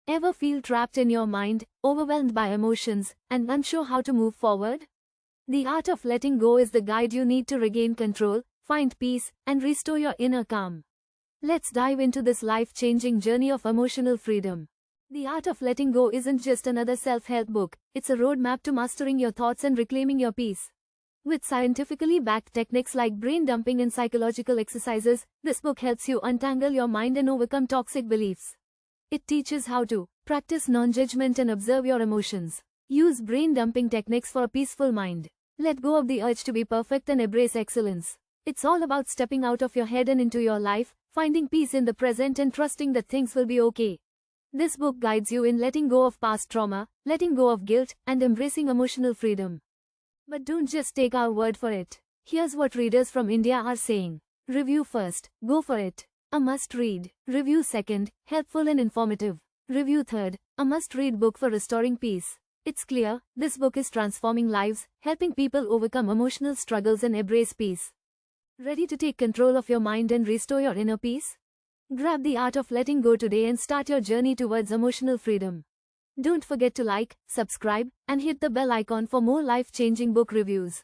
Ever feel trapped in your mind, overwhelmed by emotions, and unsure how to move forward? The art of letting go is the guide you need to regain control, find peace, and restore your inner calm. Let's dive into this life-changing journey of emotional freedom. The Art of Letting Go isn't just another self-help book, it's a roadmap to mastering your thoughts and reclaiming your peace. With scientifically backed techniques like brain dumping and psychological exercises, this book helps you untangle your mind and overcome toxic beliefs. It teaches how to practice non-judgment and observe your emotions. Use brain dumping techniques for a peaceful mind. Let go of the urge to be perfect and embrace excellence. It's all about stepping out of your head and into your life, finding peace in the present and trusting that things will be okay. This book guides you in letting go of past trauma, letting go of guilt, and embracing emotional freedom. But don't just take our word for it. Here's what readers from India are saying. Review first, go for it. A must-read. Review second, helpful and informative. Review third, a must-read book for restoring peace. It's clear, this book is transforming lives, helping people overcome emotional struggles and embrace peace. Ready to take control of your mind and restore your inner peace? Grab The Art of Letting Go today and start your journey towards emotional freedom. Don't forget to like, subscribe, and hit the bell icon for more life-changing book reviews.